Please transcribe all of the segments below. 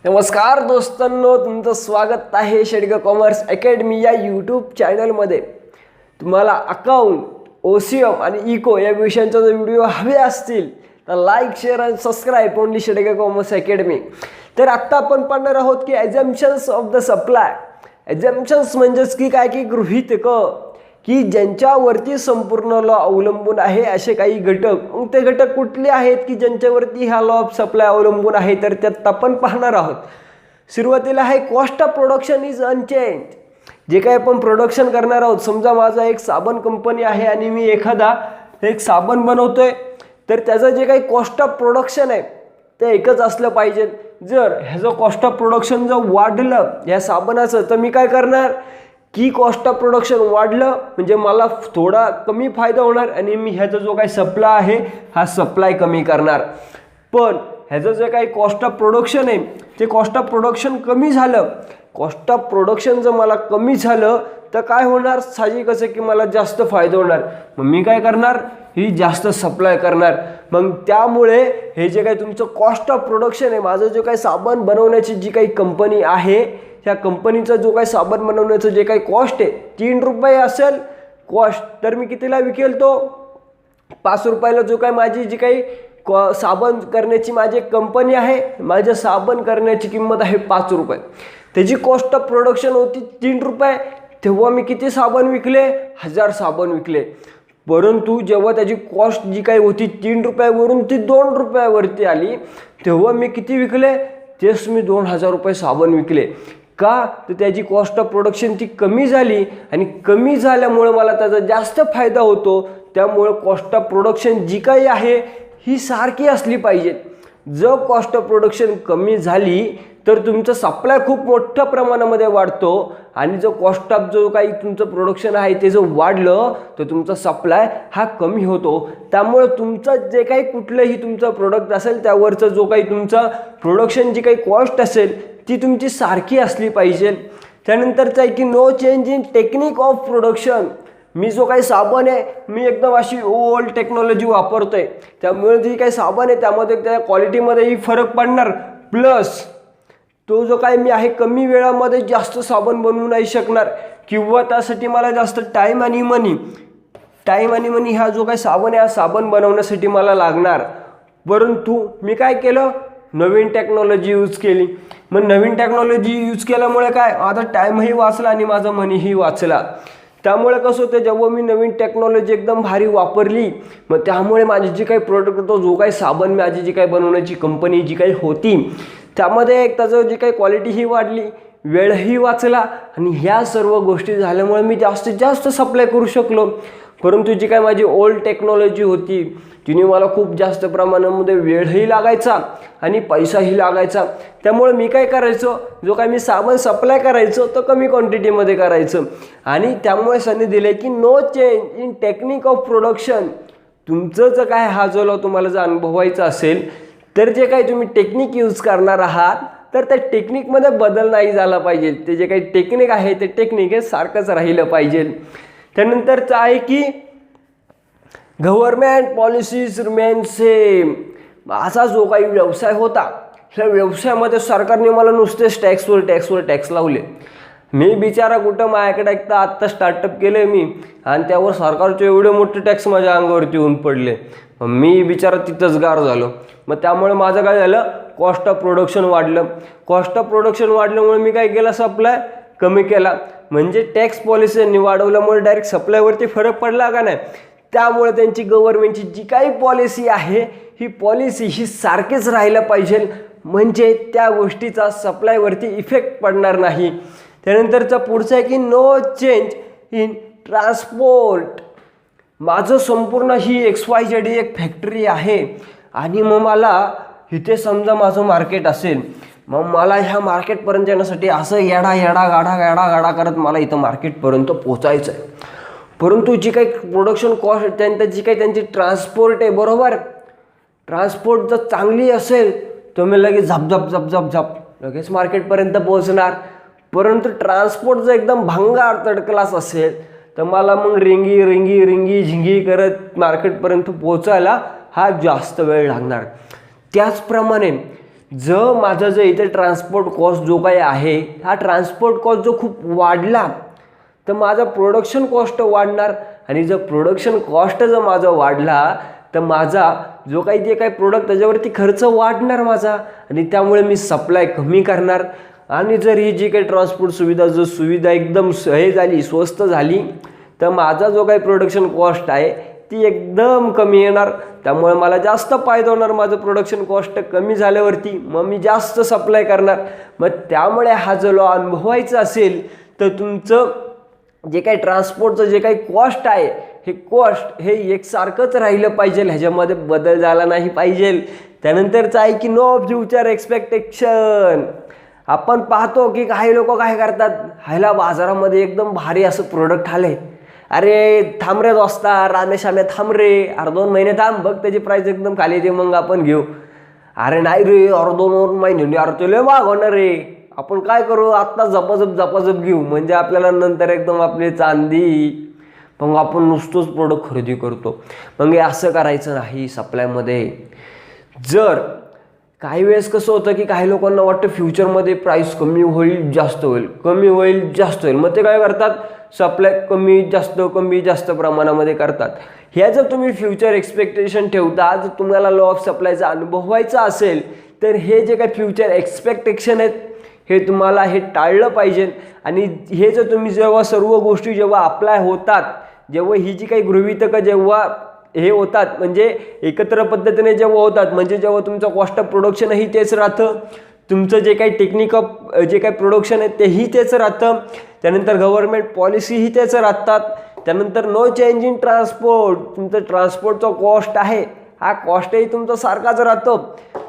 नमस्कार दोस्तांनो, तुमचं स्वागत आहे शेडग कॉमर्स अकॅडमी या यूट्यूब चॅनलमध्ये। तुम्हाला अकाउंट, ओसीएम आणि इको या विषयांचा जर व्हिडिओ हवे असतील तर लाईक, शेअर आणि सबस्क्राईब ओनली शेडग कॉमर्स अकॅडमी। तर आत्ता आपण पाहणार आहोत की ॲझम्पशन्स ऑफ द सप्लाय। ॲझम्पशन्स म्हणजेच की काय की गृहीतक की ज्यांच्यावरती संपूर्ण लॉ अवलंबून आहे असे काही घटक। मग ते घटक कुठले आहेत की ज्यांच्यावरती हा लॉ ऑफ सप्लाय अवलंबून आहे, तर त्यात आपण पाहणार आहोत। सुरुवातीला आहे cost of production is unchanged. जे काही आपण प्रोडक्शन करणार आहोत, समजा माझा एक साबण कंपनी आहे आणि मी एखादा एक साबण बनवतोय, तर त्याचं जे काही कॉस्ट ऑफ प्रोडक्शन आहे ते एकच असलं पाहिजे। जर ह्याचं कॉस्ट ऑफ प्रोडक्शन जर वाढलं या साबणाचं, तर मी काय करणार की कॉस्ट ऑफ प्रोडक्शन वाढलं म्हणजे मला थोडा कमी फायदा होणार आणि मी ह्याचा जो काही सप्लाय आहे हा सप्लाय कमी करणार। पण ह्याचं जे काही कॉस्ट ऑफ प्रोडक्शन आहे ते कॉस्ट ऑफ प्रोडक्शन कमी झालं, कॉस्ट ऑफ प्रोडक्शन जर मला कमी झालं तर काय होणार, साहजिकच आहे की मला जास्त फायदा होणार। मग मी काय करणार, ही जास्त सप्लाय करणार। मग त्यामुळे हे जे काही तुमचं कॉस्ट ऑफ प्रोडक्शन आहे, माझं जे काही साबण बनवण्याची जी काही कंपनी आहे त्या कंपनीचा जो काही साबण बनवण्याचं जे काही कॉस्ट आहे 3 रुपये असेल कॉस्ट, तर मी कितीला विकेल तो 5 रुपयाला। जो काही माझी जी काही साबण करण्याची माझी कंपनी आहे, माझ्या साबण करण्याची किंमत आहे 5 रुपये, त्याची कॉस्ट ऑफ प्रोडक्शन होती 3 रुपये, तेव्हा मी किती साबण विकले, 1000 साबण विकले। परंतु जेव्हा त्याची कॉस्ट जी काही होती 3 रुपयावरून ती 2 रुपयावरती आली, तेव्हा मी किती विकले, तेच मी 2000 रुपये साबण विकले। का तर त्याची कॉस्ट ऑफ प्रोडक्शन ती कमी झाली आणि कमी झाल्यामुळे मला त्याचा जास्त फायदा होतो। त्यामुळे कॉस्ट ऑफ प्रोडक्शन जी काही आहे ही सारखी असली पाहिजे। जर कॉस्ट ऑफ प्रोडक्शन कमी झाली तर तुमचं सप्लाय खूप मोठ्या प्रमाणामध्ये वाढतो आणि जो कॉस्ट ऑफ जो काही तुमचं प्रोडक्शन आहे ते जर वाढलं तर तुमचा सप्लाय हा कमी होतो। त्यामुळे तुमचं जे काही कुठलंही तुमचं प्रोडक्ट असेल त्यावरचं जो काही तुमचं प्रोडक्शन जी काही कॉस्ट असेल ती तुमची सारखी असली पाहिजे। त्यानंतरचं आहे की no change in technique of production. मी जो काही साबण आहे मी एकदम अशी ओल्ड टेक्नॉलॉजी वापरतोय, त्यामुळे जी काही साबण आहे त्यामध्ये त्या क्वालिटीमध्येही फरक पडणार, प्लस तो जो काही मी आहे कमी वेळामध्ये जास्त साबण बनवू नाही शकणार किंवा त्यासाठी मला जास्त टाईम आणि मनी हा जो काही साबण आहे हा साबण बनवण्यासाठी मला लागणार। परंतु मी काय केलं, नवीन टेक्नॉलॉजी यूज केली। मग नवीन टेक्नॉलॉजी यूज केल्यामुळे काय, माझा टाईमही वाचला आणि माझा मनीही वाचला। त्यामुळे कसं होतं, जेव्हा मी नवीन टेक्नॉलॉजी एकदम भारी वापरली, मग त्यामुळे माझी जी काही प्रोडक्ट होतो, जो काही साबण माझी जी काही बनवण्याची कंपनी जी काही होती त्यामध्ये एक त्याचं जी काही क्वालिटीही वाढली, वेळही वाचला आणि ह्या सर्व गोष्टी झाल्यामुळे मी जास्तीत जास्त सप्लाय करू शकलो। परंतु जी काही माझी ओल्ड टेक्नॉलॉजी होती तिने मला खूप जास्त प्रमाणामध्ये वेळही लागायचा आणि पैसाही लागायचा। त्यामुळे मी काय करायचो, जो काही मी साबण सप्लाय करायचो तो कमी क्वांटिटीमध्ये करायचं आणि त्यामुळे त्यांनी दिले की no change in technique of production. तुमचं जर काय हा जो लॉ तुम्हाला जर अनुभवायचा असेल तर जे काही तुम्ही टेक्निक यूज करणार आहात तर त्या टेक्निकमध्ये बदल नाही झाला पाहिजे। ते जे काही टेक्निक आहे ते टेक्निक हे सारखंच राहिलं पाहिजे। त्यानंतरचं आहे की गव्हर्नमेंट पॉलिसीज रिमेन सेम। असा जो काही व्यवसाय होता ह्या व्यवसायामध्ये सरकारने मला नुसतेच टॅक्सवर टॅक्स लावले। मी बिचारा कुठं माझ्याकडे एकदा आत्ता स्टार्टअप केलं मी आणि त्यावर सरकारचे एवढे मोठे टॅक्स माझ्या अंगावरती येऊन पडले, मी बिचारा तिथंच गार झालो। मग त्यामुळे माझं काय झालं, कॉस्ट ऑफ प्रोडक्शन वाढलं। कॉस्ट ऑफ प्रोडक्शन वाढल्यामुळे मी काय केलं, सप्लाय कमी केला। म्हणजे टॅक्स पॉलिसींनी वाढवल्यामुळे डायरेक्ट सप्लायवरती फरक पडला का नाही। त्यामुळे त्यांची गव्हर्नमेंटची जी काही पॉलिसी आहे ही पॉलिसी ही सारखीच राहायला पाहिजे, म्हणजे त्या गोष्टीचा सप्लायवरती इफेक्ट पडणार नाही। त्यानंतरचा पुढचा आहे की नो चेंज इन ट्रान्सपोर्ट। माझं संपूर्ण ही XYZ एक फॅक्टरी आहे आणि मग मला इथे समजा माझं मार्केट असेल, मग मला ह्या मार्केटपर्यंत येण्यासाठी असं गाडा करत मला इथं मार्केटपर्यंत पोचायचं आहे। परंतु जी काही प्रोडक्शन कॉस्ट त्यांची जी काही त्यांची ट्रान्सपोर्ट आहे, बरोबर, ट्रान्सपोर्ट जर चांगली असेल तर मी लगेच झप लगेच मार्केटपर्यंत पोहोचणार। परंतु ट्रान्सपोर्ट जर एकदम भंगार थर्ड क्लास असेल तर मला मग रिंगी झिंगी करत मार्केटपर्यंत पोहोचायला हा जास्त वेळ लागणार। त्याचप्रमाणे जर माझं जे इथे ट्रान्सपोर्ट कॉस्ट जो काही आहे, हा ट्रान्सपोर्ट कॉस्ट जो खूप वाढला तर माझा प्रोडक्शन कॉस्ट वाढणार, आणि जर प्रोडक्शन कॉस्ट जर माझा वाढला तर माझा जो काही जे काही प्रोडक्ट त्याच्यावरती खर्च वाढणार माझा, आणि त्यामुळे मी सप्लाय कमी करणार. आणि जर ही जी काही ट्रान्सपोर्ट सुविधा एकदम हे झाली, स्वस्त झाली, तर माझा जो काही प्रोडक्शन कॉस्ट आहे ती एकदम कमी येणार. त्यामुळे मला जास्त फायदा होणार. माझं प्रोडक्शन कॉस्ट कमी झाल्यावरती मग मी जास्त सप्लाय करणार. मग त्यामुळे हा जो लॉ अनुभवायचा असेल तर तुमचं जे काही ट्रान्सपोर्टचं जे काही कॉस्ट आहे, हे कॉस्ट हे एकसारखंच राहिलं पाहिजे, ह्याच्यामध्ये बदल झाला नाही पाहिजे. त्यानंतरचं आहे की नो फ्युचर एक्सपेक्टेशन. आपण पाहतो की काही लोक काय करतात, ह्याला बाजारामध्ये एकदम भारी असं प्रोडक्ट आले, अरे थांब रे दोस्ता, रामेशाम्या थांब रे, 2 महिने थांब, बघ त्याची प्राईस एकदम खाली येते, मग आपण घेऊ. अरे नाही रे, 2 महिने अरे तुला माग होणार रे, आपण काय करू आत्ता झपाझप घेऊ, म्हणजे आपल्याला नंतर एकदम आपली चांदी, मग आपण नुसतंच प्रोडक्ट खरेदी करतो. मग हे असं करायचं नाही सप्लायमध्ये. जर काही वेळेस कसं होतं की काही लोकांना वाटतं फ्युचरमध्ये प्राईस कमी होईल जास्त होईल, कमी होईल जास्त होईल, मग ते काय करतात, सप्लाय कमी जास्त प्रमाणामध्ये करतात. ह्या जर तुम्ही फ्युचर एक्सपेक्टेशन ठेवता, जर तुम्हाला लॉ ऑफ सप्लायचा अनुभव व्हायचा असेल तर हे जे काही फ्युचर एक्सपेक्टेशन आहेत हे तुम्हाला हे टाळलं पाहिजे. आणि हे जर तुम्ही जेव्हा सर्व गोष्टी जेव्हा अप्लाय होतात, जेव्हा ही जी काही गृहीतकं जेव्हा हे होतात, म्हणजे एकत्र पद्धतीने जेव्हा होतात, म्हणजे जेव्हा तुमचं कॉस्ट ऑफ प्रोडक्शनही तेच राहतं, तुमचं जे काही टेक्निक ऑफ जे काही प्रोडक्शन आहे तेही तेच राहतं, त्यानंतर गव्हर्नमेंट पॉलिसीही तेच राहतात, त्यानंतर नो चेंज इन ट्रान्सपोर्ट, तुमचं ट्रान्सपोर्टचा कॉस्ट आहे हा कॉस्टही तुमचा सारखाच राहतो.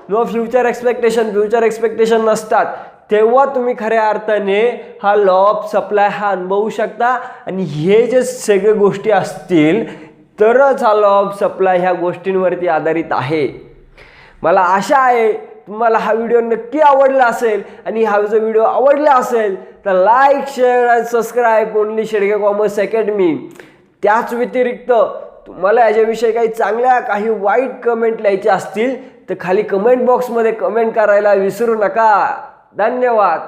नो फ्युचर एक्सपेक्टेशन नसतात, तेव्हा तुम्ही खऱ्या अर्थाने हा लॉ ऑफ सप्लाय हा अनुभवू शकता. आणि हे जे सगळे गोष्टी असतील तरच हा लॉ ऑफ सप्लाय ह्या गोष्टींवरती आधारित आहे. मला आशा आहे तुम्हाला हा व्हिडिओ नक्की आवडला असेल, आणि हा जो व्हिडिओ आवडला असेल तर लाईक, शेअर आणि subscribe only Shedge commerce academy. त्याच व्यतिरिक्त तुम्हाला याच्याविषयी काही चांगल्या काही वाईट कमेंट लिहायचे असतील तर खाली कमेंट बॉक्समध्ये कमेंट करायला विसरू नका. धन्यवाद.